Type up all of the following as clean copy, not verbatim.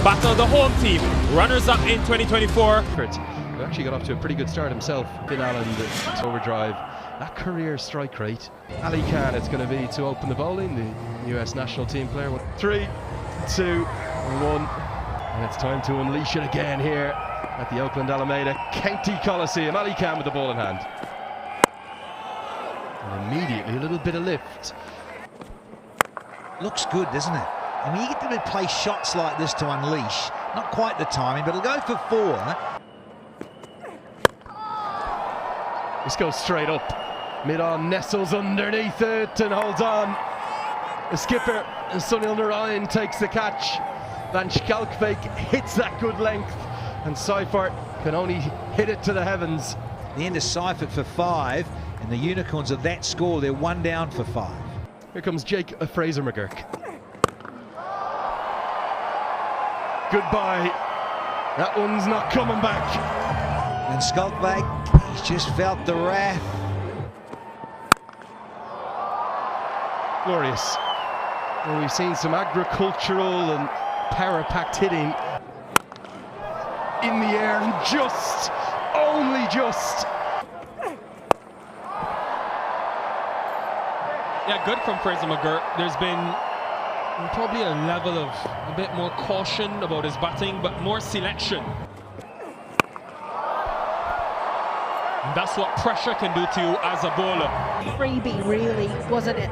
battle the home team, runners-up in 2024. He actually got off to a pretty good start himself. Finn Allen, the overdrive, that career strike rate. Ali Khan, it's going to be to open the bowling, the US national team player. 3, 2, 1, and it's time to unleash it again here at the Oakland Alameda County Coliseum. Ali Khan with the ball in hand. And immediately a little bit of lift. Looks good, doesn't it? I mean, you get to play shots like this to unleash. Not quite the timing, but it'll go for 4. This goes straight up. Mid-on nestles underneath it and holds on. The skipper, Sunil Narayan, takes the catch. Van Schalkbeek hits that good length, and Seifert can only hit it to the heavens. The end of Seifert for 5, and the Unicorns of that score, they're 1 down for 5. Here comes Jake Fraser McGurk. Goodbye. That one's not coming back. And Schalkbeek, he's just felt the wrath. Glorious. Well, we've seen some agricultural and power-packed hitting in the air, and just, only just. Yeah, good from Fraser McGurk. There's been probably a level of a bit more caution about his batting, but more selection. And that's what pressure can do to you as a bowler. Freebie, really, wasn't it?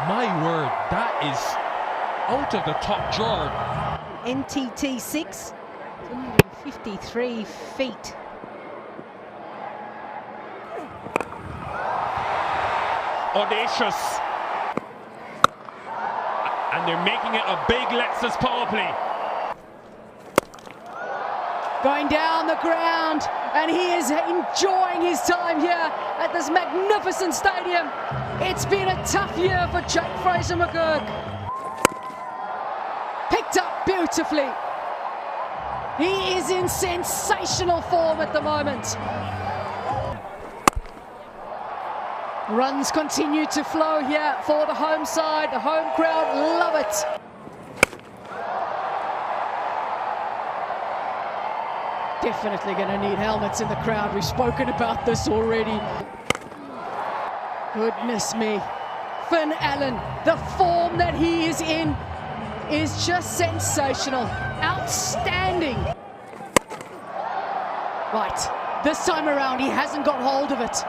My word, that is out of the top drawer. NTT 6, 253 feet. Audacious. And they're making it a big Lexus power play. Going down the ground, and he is enjoying his time here at this magnificent stadium. It's been a tough year for Jake Fraser McGurk. Picked up beautifully. He is in sensational form at the moment. Runs continue to flow here for the home side. The home crowd love it. Definitely going to need helmets in the crowd. We've spoken about this already. Goodness me. Finn Allen, the form that he is in is just sensational. Outstanding. Right, this time around he hasn't got hold of it.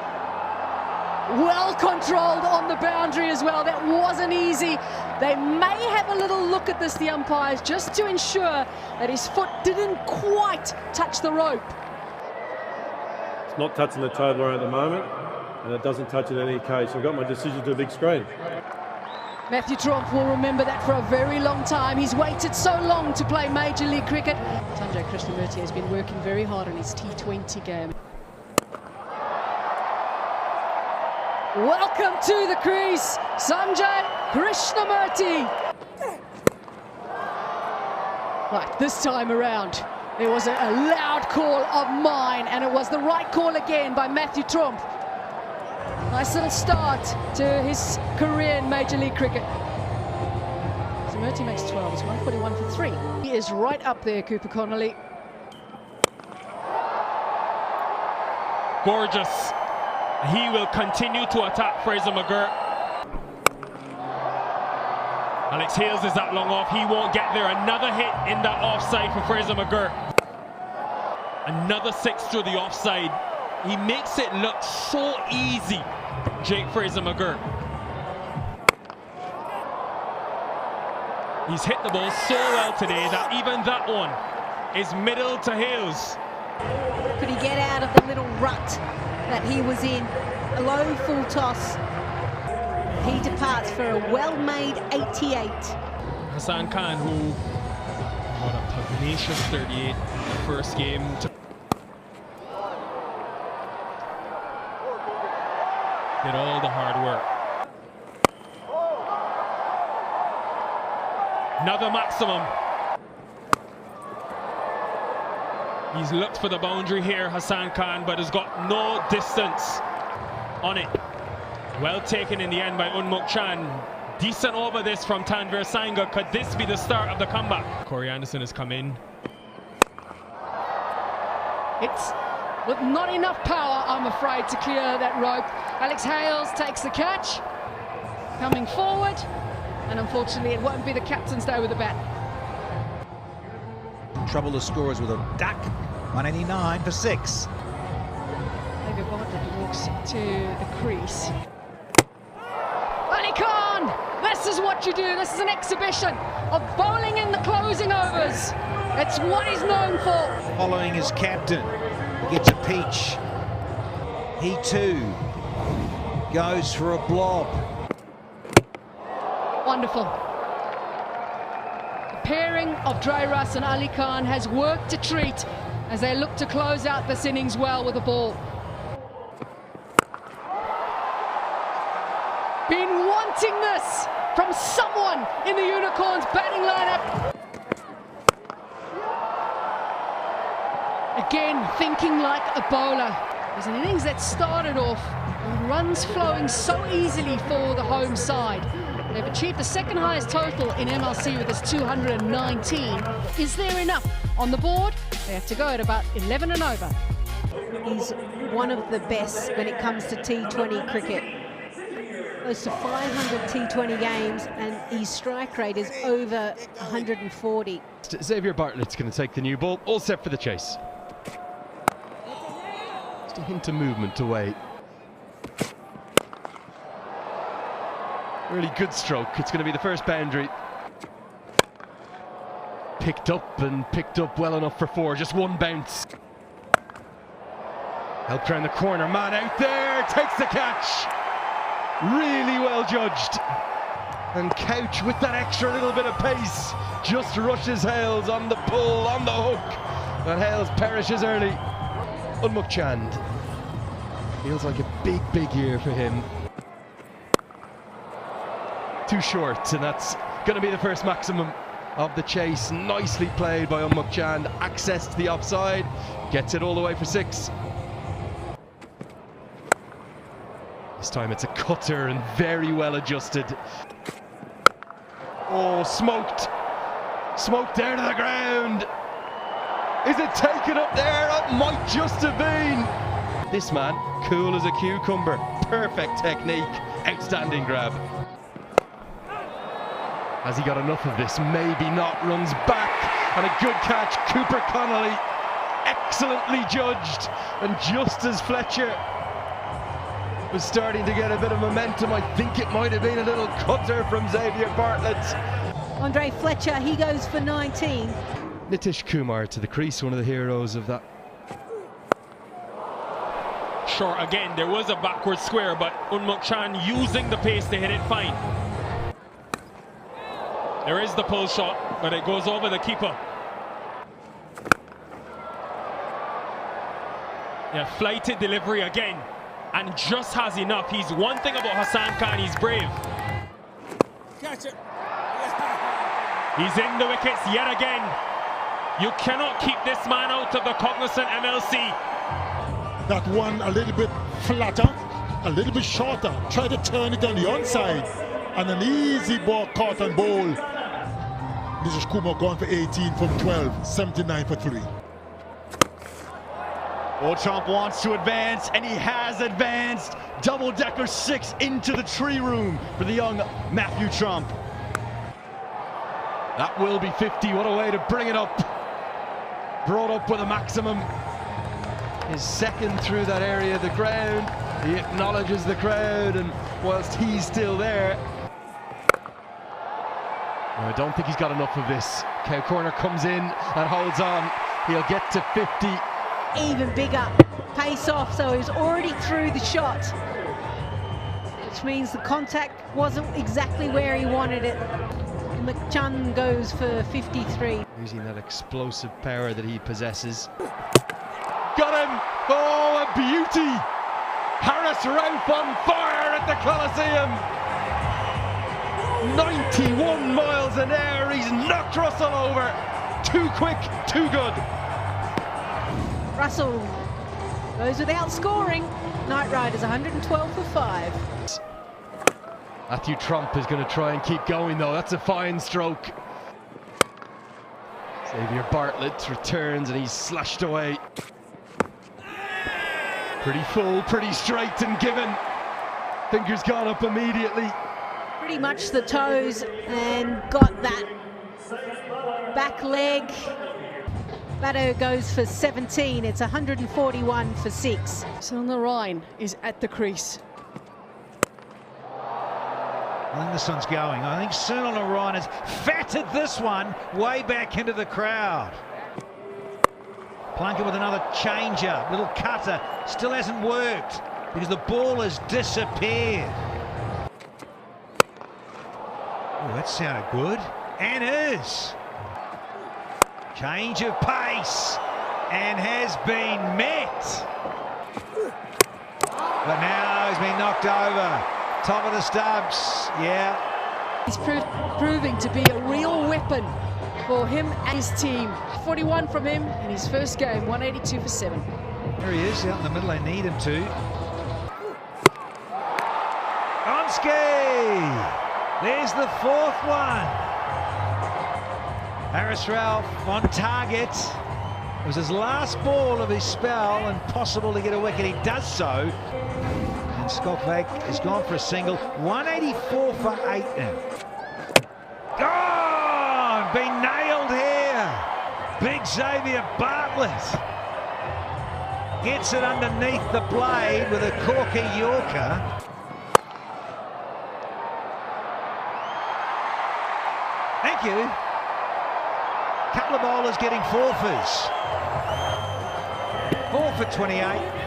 Well controlled on the boundary as well. That wasn't easy. They may have a little look at this, the umpires, just to ensure that his foot didn't quite touch the rope. It's not touching the table line at the moment, and it doesn't touch in any case. I've got my decision to a big screen. Matthew Tromp will remember that for a very long time. He's waited so long to play Major League Cricket. Sanjay Krishnamurti has been working very hard on his T20 game. Welcome to the crease, Sanjay Krishnamurti. Right, this time around, there was a loud call of mine, and it was the right call again by Matthew Tromp. Nice little start to his career in Major League Cricket. Murty makes 12, it's 141 for 3. He is right up there, Cooper Connolly. Gorgeous. He will continue to attack Fraser McGurk. Alex Hales is that long off. He won't get there. Another hit in that offside for Fraser McGurk. Another 6 through the offside. He makes it look so easy, Jake Fraser McGurk. He's hit the ball so well today that even that one is middle to Hales. Could he get out of the little rut that he was in? A low full toss. He departs for a well-made 88. Hassan Khan, who got a pugnacious 38 in the first game. Did all the hard work. Another maximum. He's looked for the boundary here, Hassan Khan, but has got no distance on it. Well taken in the end by Unmuk Chan. Decent over this from Tanvir Sangha. Could this be the start of the comeback? Corey Anderson has come in. It's with not enough power, I'm afraid, to clear that rope. Alex Hales takes the catch, coming forward, and unfortunately it won't be the captain's day with the bat. Trouble the scorers with a duck. 189 for 6. David Bartlett walks to the crease. Ali Khan, this is what you do. This is an exhibition of bowling in the closing overs. It's what he's known for. Following his captain, he gets a peach. He too goes for a blob. Wonderful. The pairing of Dreiras and Ali Khan has worked a treat as they look to close out this innings well with the ball. Been wanting this from someone in the Unicorns batting lineup. Again, thinking like a bowler. It was an innings that started off with runs flowing so easily for the home side. They've achieved the second highest total in MLC with this 219. Is there enough on the board? They have to go at about 11 and over. He's one of the best when it comes to T20 cricket. Close to 500 T20 games, and his strike rate is over 140. Xavier Bartlett's going to take the new ball, all set for the chase. Just a hint of movement away. Really good stroke. It's going to be the first boundary. Picked up well enough for 4. Just one bounce. Helped around the corner. Man out there takes the catch. Really well judged. And Couch with that extra little bit of pace just rushes Hales on the pull, on the hook. And Hales perishes early. Unmuk Chand. Feels like a big year for him. Too short, and that's going to be the first maximum of the chase. Nicely played by Unmuk Chand. Access to the offside. Gets it all the way for 6. This time it's a cutter and very well adjusted. Oh, smoked. Smoked down to the ground. Is it taken up there? It might just have been. This man, cool as a cucumber. Perfect technique. Outstanding grab. Has he got enough of this? Maybe not. Runs back and a good catch. Cooper Connolly excellently judged, and just as Fletcher was starting to get a bit of momentum, I think it might have been a little cutter from Xavier Bartlett. Andre Fletcher, he goes for 19. Nitish Kumar to the crease, one of the heroes of that. Sure, again, there was a backward square, but Unmuk Chan using the pace to hit it fine. There is the pull shot, but it goes over the keeper. Yeah, flighted delivery again, and just has enough. He's one thing about Hassan Khan, he's brave. Catch it. He's in the wickets yet again. You cannot keep this man out of the cognizant MLC. That one a little bit flatter, a little bit shorter. Try to turn it on the onside, and an easy ball caught and bowl. This is Kumar gone for 18 from 12, 79 for 3. Well, Trump wants to advance, and he has advanced. Double-decker 6 into the tree room for the young Matthew Trump. That will be 50. What a way to bring it up. Brought up with a maximum. His second through that area of the ground. He acknowledges the crowd, and whilst he's still there, I don't think he's got enough of this. Cow Corner comes in and holds on. He'll get to 50. Even bigger pace off, so he was already through the shot, which means the contact wasn't exactly where he wanted it. McChun goes for 53. Using that explosive power that he possesses. Got him! Oh, a beauty! Harris Ralph on fire at the Coliseum! 91 miles an hour, he's knocked Russell over. Too quick, too good. Russell goes without scoring. Knight Riders 112 for 5. Matthew Trump is going to try and keep going though. That's a fine stroke. Xavier Bartlett returns and he's slashed away. Pretty full, pretty straight and given. Fingers gone up immediately. Pretty much the toes and got that back leg. Bato goes for 17. It's 141 for 6. So the Ryan is at the crease. I think this one's going. I think Cyril Ryan has fatted this one way back into the crowd. Plunkett with another changer, little cutter. Still hasn't worked because the ball has disappeared. Oh, that sounded good. And is. Change of pace. And has been met. But now he's been knocked over. Top of the stubs, yeah. He's proving to be a real weapon for him and his team. 41 from him in his first game, 182 for 7. There he is, out in the middle, they need him to. Onski! There's the 4th one. Harris Ralph on target. It was his last ball of his spell and possible to get a wicket. He does so. Skolvak has gone for a single. 184 for 8 now. Gone! Been nailed here. Big Xavier Bartlett gets it underneath the blade with a corker Yorker. Thank you. Couple of bowlers getting 4-fers. 4 for 28.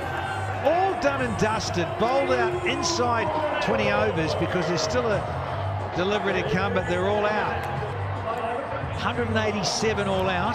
All done and dusted, bowled out inside 20 overs because there's still a delivery to come, but they're all out. 187 all out.